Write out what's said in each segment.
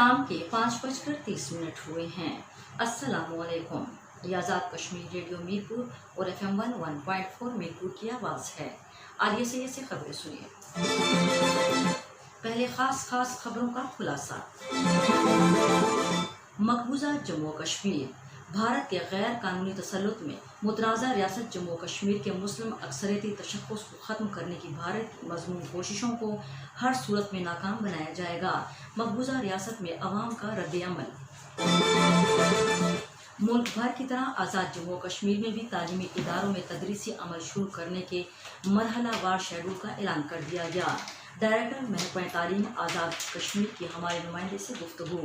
شام کے 5:30 ہوئے ہیں۔ السلام علیکم۔ یہ آزاد کشمیر ریڈیو میرپور اور FM 101.4 میرپور کی آواز ہے۔ آئیے سے خبریں سنیے۔ پہلے خاص خبروں کا خلاصہ۔ مقبوضہ جموں کشمیر۔ بھارت کے غیر قانونی تسلط میں متنازع ریاست جموں کشمیر کے مسلم اکثریتی تشخص کو ختم کرنے کی بھارت کی مضمون کوششوں کو ہر صورت میں ناکام بنایا جائے گا۔ مقبوضہ ریاست میں عوام کا رد عمل۔ ملک بھر کی طرح آزاد جموں کشمیر میں بھی تعلیمی اداروں میں تدریسی عمل شروع کرنے کے مرحلہ وار شیڈول کا اعلان کر دیا گیا۔ ڈائریکٹر محکمہ تعلیم آزاد کشمیر کی ہمارے نمائندے سے گفتگو۔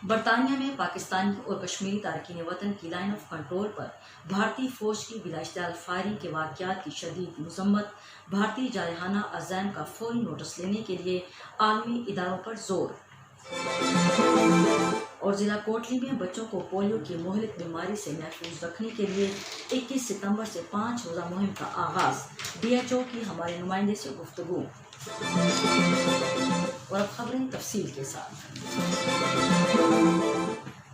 برطانیہ میں پاکستانی اور کشمیری تارکین وطن کی لائن آف کنٹرول پر بھارتی فوج کی بلا اشتعال فائرنگ کے واقعات کی شدید مذمت۔ بھارتی جارحانہ عزائم کا فوری نوٹس لینے کے لیے عالمی اداروں پر زور۔ اور ضلع کوٹلی میں بچوں کو پولیو کی مہلک بیماری سے محفوظ رکھنے کے لیے 21 ستمبر سے 5 روزہ مہم کا آغاز۔ DHO کی ہمارے نمائندے سے گفتگو۔ اور اب خبریں تفصیل کے ساتھ۔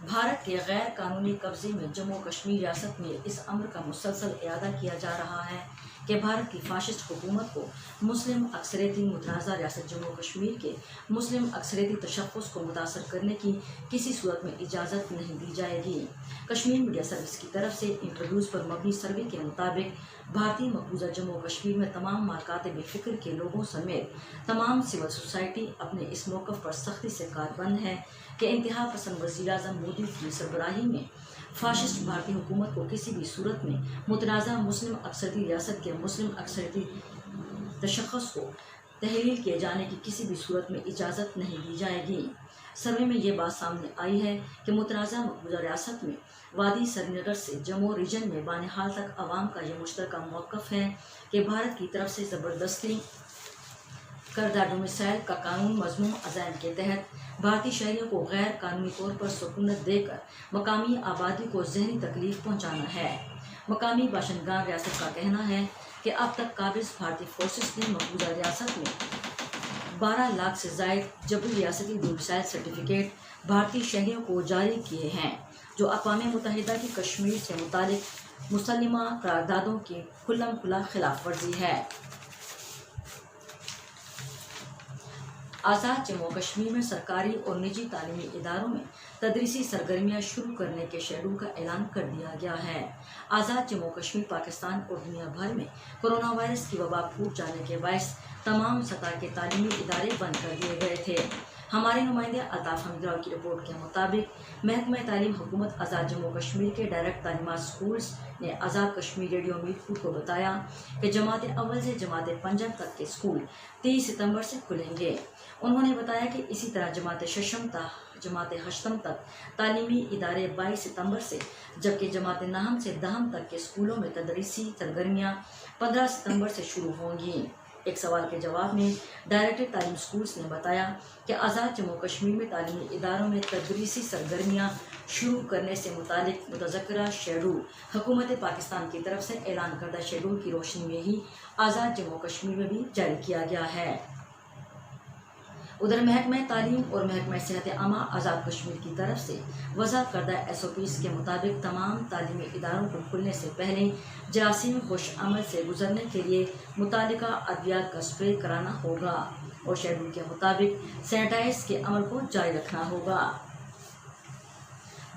بھارت کے غیر قانونی قبضے میں جموں کشمیر ریاست میں اس امر کا مسلسل اعادہ کیا جا رہا ہے کہ بھارت کی فاشسٹ حکومت کو مسلم اکثریتی متنازع ریاست جموں کشمیر کے مسلم اکثریتی تشخص کو متاثر کرنے کی کسی صورت میں اجازت نہیں دی جائے گی۔ کشمیر میڈیا سروس کی طرف سے انٹرویوز پر مبنی سروے کے مطابق بھارتی مقبوضہ جموں کشمیر میں تمام مکاتب فکر کے لوگوں سمیت تمام سول سوسائٹی اپنے اس موقف پر سختی سے کاربند ہے کہ انتہا پسند وزیر اعظم مودی کی سربراہی میں فاشسٹ بھارتی حکومت کو کسی بھی صورت میں متنازع مسلم اکثریتی ریاست کے مسلم اکثریتی تشخص کو تحلیل کیے جانے کی کسی بھی صورت میں اجازت نہیں دی جائے گی۔ سروے میں یہ بات سامنے آئی ہے کہ متنازع مقبوضہ ریاست میں وادی سری نگر سے جموں ریجن میں بانحال تک عوام کا یہ مشترکہ موقف ہے کہ بھارت کی طرف سے زبردستی کردہ ڈومیسائل کا قانون مضمون عزائم کے تحت بھارتی شہریوں کو غیر قانونی طور پر سکونت دے کر مقامی آبادی کو ذہنی تکلیف پہنچانا ہے۔ مقامی باشندگان ریاست کا کہنا ہے کہ اب تک قابض بھارتی فورسز نے مقبوضہ ریاست میں 12 لاکھ سے زائد جبری ریاستی ڈومیسائل سرٹیفکیٹ بھارتی شہریوں کو جاری کیے ہیں، جو اقوام متحدہ کی کشمیر سے متعلق مسلمہ قراردادوں کی کھلم کھلا خلاف ورزی ہے۔ آزاد جموں کشمیر میں سرکاری اور نجی تعلیمی اداروں میں تدریسی سرگرمیاں شروع کرنے کے شیڈول کا اعلان کر دیا گیا ہے۔ آزاد جموں کشمیر پاکستان اور دنیا بھر میں کورونا وائرس کی وبا پھوٹ جانے کے باعث تمام سطح کے تعلیمی ادارے بند کر دیے گئے تھے۔ ہمارے نمائندے الطاف حمید راؤ کی رپورٹ کے مطابق محکمہ تعلیم حکومت آزاد جموں کشمیر کے ڈائریکٹ تعلیمات اسکولز نے آزاد کشمیر ریڈیو میرپور کو بتایا کہ جماعت اول سے جماعت پنجم تک کے اسکول 30 ستمبر سے کھلیں گے۔ انہوں نے بتایا کہ اسی طرح جماعت ششم تا جماعت ہشتم تک تعلیمی ادارے 22 ستمبر سے، جبکہ جماعت نہم سے دہم تک کے اسکولوں میں تدریسی سرگرمیاں 15 ستمبر سے شروع ہوں گی۔ ایک سوال کے جواب میں ڈائریکٹر تعلیم اسکولز نے بتایا کہ آزاد جموں کشمیر میں تعلیمی اداروں میں تدریسی سرگرمیاں شروع کرنے سے متعلق متذکرہ شیڈول حکومت پاکستان کی طرف سے اعلان کردہ شیڈول کی روشنی میں ہی آزاد جموں کشمیر میں بھی جاری کیا گیا ہے۔ ادھر محکمہ تعلیم اور محکمہ صحت عامہ آزاد کشمیر کی طرف سے وضع کردہ SOPs کے مطابق تمام تعلیمی اداروں کو کھلنے سے پہلے جراثیم خوش عمل سے گزرنے کے لیے متعلقہ ادویات کا اسپرے کرانا ہوگا اور شیڈول کے مطابق سینیٹائز کے عمل کو جاری رکھنا ہوگا۔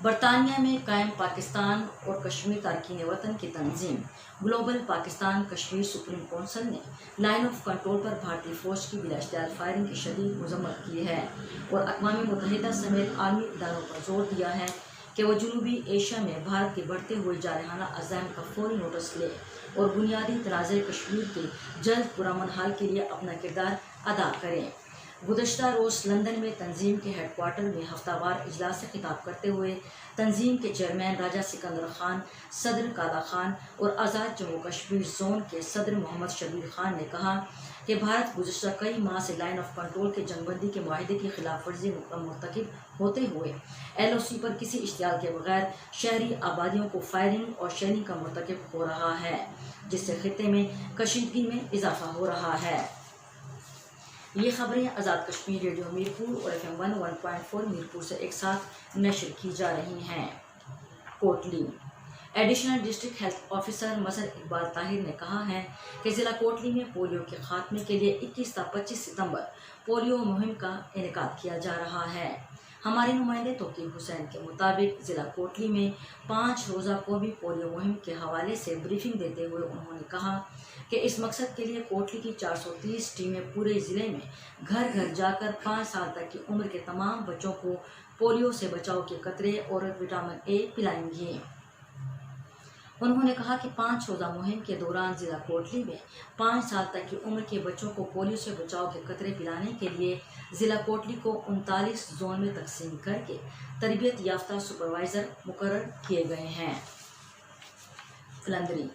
برطانیہ میں قائم پاکستان اور کشمیر تارکین وطن کی تنظیم global Pakistan Kashmir supreme council نے لائن آف کنٹرول پر بھارتی فوج کی بلا اشتعال فائرنگ کی شدید مذمت کی ہے اور اقوام متحدہ سمیت عالمی اداروں پر زور دیا ہے کہ وہ جنوبی ایشیا میں بھارت کے بڑھتے ہوئے جارحانہ عزائم کا فوری نوٹس لے اور بنیادی تنازع کشمیر کے جلد پرامن حل کے لیے اپنا کردار ادا کریں۔ گزشتہ روز لندن میں تنظیم کے ہیڈ کوارٹر میں ہفتہ وار اجلاس سے خطاب کرتے ہوئے تنظیم کے چیئرمین راجہ سکندر خان، صدر کالا خان اور آزاد جموں کشمیر زون کے صدر محمد شبیر خان نے کہا کہ بھارت گزشتہ کئی ماہ سے لائن آف کنٹرول کے جنگ بندی کے معاہدے کی خلاف ورزی مرتکب ہوتے ہوئے LOC پر کسی اشتعال کے بغیر شہری آبادیوں کو فائرنگ اور شیلنگ کا مرتکب ہو رہا ہے، جس سے خطے میں کشیدگی میں اضافہ ہو رہا ہے۔ یہ خبریں آزاد کشمیر ریڈیو میرپور اور FM 101.4 میرپور سے ایک ساتھ نشر کی جا رہی ہیں۔ Kotli additional district health officer Mazhar Iqbal Tahir نے کہا ہے کہ ضلع کوٹلی میں پولیو کے خاتمے کے لیے 21 تا 25 ستمبر پولیو مہم کا انعقاد کیا جا رہا ہے۔ ہمارے نمائندے توقیر حسین کے مطابق ضلع کوٹلی میں 5 روزہ قومی پولیو مہم کے حوالے سے بریفنگ دیتے ہوئے انہوں نے کہا کہ اس مقصد کے لیے کوٹلی کی 430 ٹیمیں پورے ضلع میں گھر گھر جا کر 5 سال تک کی عمر کے تمام بچوں کو پولیو سے بچاؤ کے قطرے اور وٹامن اے پلائیں گی۔ انہوں نے کہا کہ 5 روزہ مہم کے دوران ضلع کوٹلی میں 5 سال تک کی عمر کے بچوں کو پولیو سے بچاؤ کے قطرے پلانے کے لیے ضلع کوٹلی کو 39 زون میں تقسیم کر کے تربیت یافتہ سپروائزر مقرر کیے گئے ہیں۔ فلندری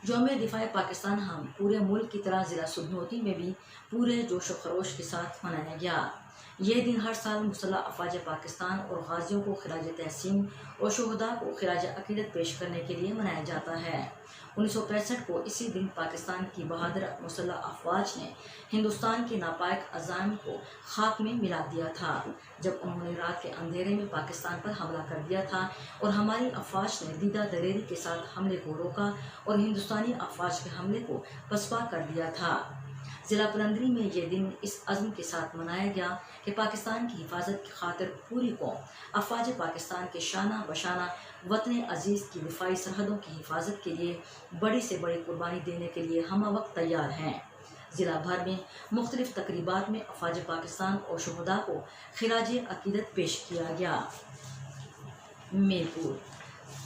یوم دفاع پاکستان ہم پورے ملک کی طرح ضلع سبنوتی میں بھی پورے جوش و خروش کے ساتھ منایا گیا۔ یہ دن ہر سال مسلح افواج پاکستان اور غازیوں کو خراج تحسین اور شہداء کو خراج عقیدت پیش کرنے کے لیے منایا جاتا ہے۔ 1965 کو اسی دن پاکستان کی بہادر مسلح افواج نے ہندوستان کے ناپائق عزائم کو خاک میں ملا دیا تھا جب انہوں نے رات کے اندھیرے میں پاکستان پر حملہ کر دیا تھا اور ہماری افواج نے دیدہ دلیری کے ساتھ حملے کو روکا اور ہندوستانی افواج کے حملے کو پسپا کر دیا تھا۔ ضلع پلندری میں یہ دن اس عزم کے ساتھ منایا گیا کہ پاکستان کی حفاظت کی خاطر پوری قوم افواج پاکستان کے شانہ بشانہ وطن عزیز کی دفاعی سرحدوں کی حفاظت کے لیے بڑی سے بڑی قربانی دینے کے لیے ہمہ وقت تیار ہیں۔ ضلع بھر میں مختلف تقریبات میں افواج پاکستان اور شہداء کو خراج عقیدت پیش کیا گیا۔ میرپور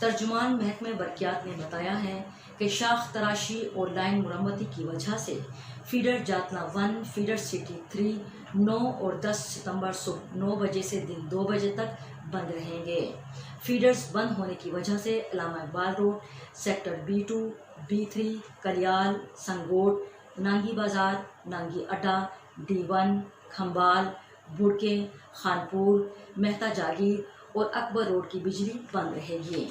ترجمان محکمہ برقیات نے بتایا ہے کہ شاخ تراشی اور لائن مرمتی کی وجہ سے فیڈر جاتنا 1، فیڈر سٹی 3 9 اور 10 ستمبر صبح 9 بجے سے دن 2 بجے تک بند رہیں گے۔ فیڈرز بند ہونے کی وجہ سے علامہ Iqbal road, sector B2، B3، کلیال، سنگوٹ، نانگی بازار، نانگی اڈا، D1، کھمبال، بڑکے، خانپور، مہتا جاگیر اور اکبر روڈ کی بجلی بند رہے گی۔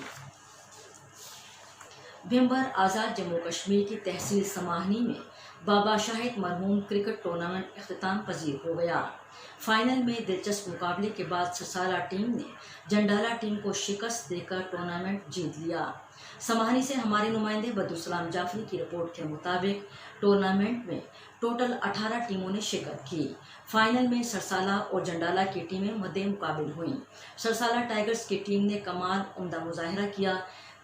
بھمبر آزاد جموں کشمیر کی تحصیل سماہنی میں بابا شاہد مرحوم کرکٹ ٹورنامنٹ اختتام پذیر ہو گیا۔ فائنل میں دلچسپ مقابلے کے بعد سرسالہ ٹیم نے جنڈالہ ٹیم کو شکست دے کر ٹورنامنٹ جیت لیا۔ سماہنی سے ہمارے نمائندے بدرالسلام جعفری کی رپورٹ کے مطابق ٹورنامنٹ میں ٹوٹل 18 ٹیموں نے شرکت کی۔ فائنل میں سرسالہ اور جنڈالہ کی ٹیمیں مدِ مقابل ہوئیں۔ سرسالہ ٹائگرز کی ٹیم نے کمال عمدہ مظاہرہ کیا۔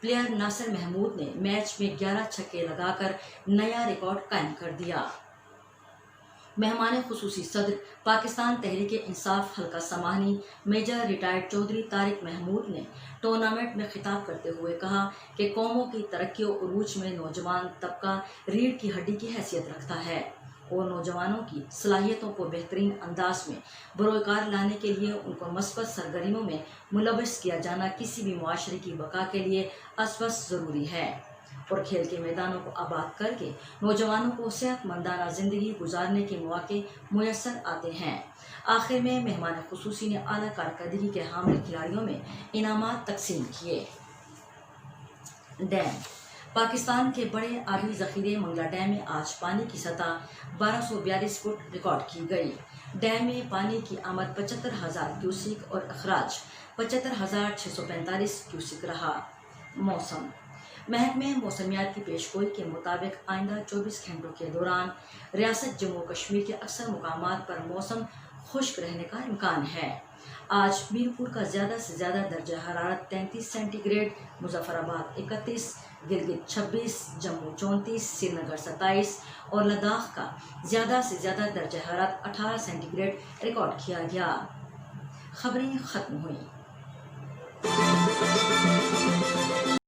پلیئر ناصر محمود نے میچ میں 11 چھکے لگا کر نیا ریکارڈ قائم کر دیا۔ مہمان خصوصی صدر پاکستان تحریک انصاف حلقہ سماہنی میجر ریٹائرڈ چودھری طارق محمود نے ٹورنامنٹ میں خطاب کرتے ہوئے کہا کہ قوموں کی ترقی و عروج میں نوجوان طبقہ ریڑھ کی ہڈی کی حیثیت رکھتا ہے اور نوجوانوں کی صلاحیتوں کو بہترین انداز میں بروئے کار لانے کے لیے ان کو مثبت سرگرمیوں میں ملوث کیا جانا کسی بھی معاشرے کی بقا کے لیے ازبز ضروری ہے اور کھیل کے میدانوں کو آباد کر کے نوجوانوں کو صحت مندانہ زندگی گزارنے کے مواقع میسر آتے ہیں۔ آخر میں مہمان خصوصی نے اعلیٰ کارکردگی کے حامل کھلاڑیوں میں انعامات تقسیم کیے۔ ڈیم پاکستان کے بڑے آبی ذخیرے منگلا ڈیم میں آج پانی کی سطح 1242 فٹ ریکارڈ کی گئی۔ ڈیم میں پانی کی آمد 75,000 کیوسک اور اخراج 75,645 کیوسک رہا۔ موسم محکمہ موسمیات کی پیشگوئی کے مطابق آئندہ 24 گھنٹوں کے دوران ریاست جموں کشمیر کے اکثر مقامات پر موسم خشک رہنے کا امکان ہے۔ آج میرپور کا زیادہ سے زیادہ درجہ حرارت 33 سینٹی گریڈ، مظفر آباد 31، گلگت 26، جموں 34، سری نگر 27 اور لداخ کا زیادہ سے زیادہ درجہ حرارت 18 سینٹی گریڈ ریکارڈ کیا گیا۔ خبریں ختم ہوئیں۔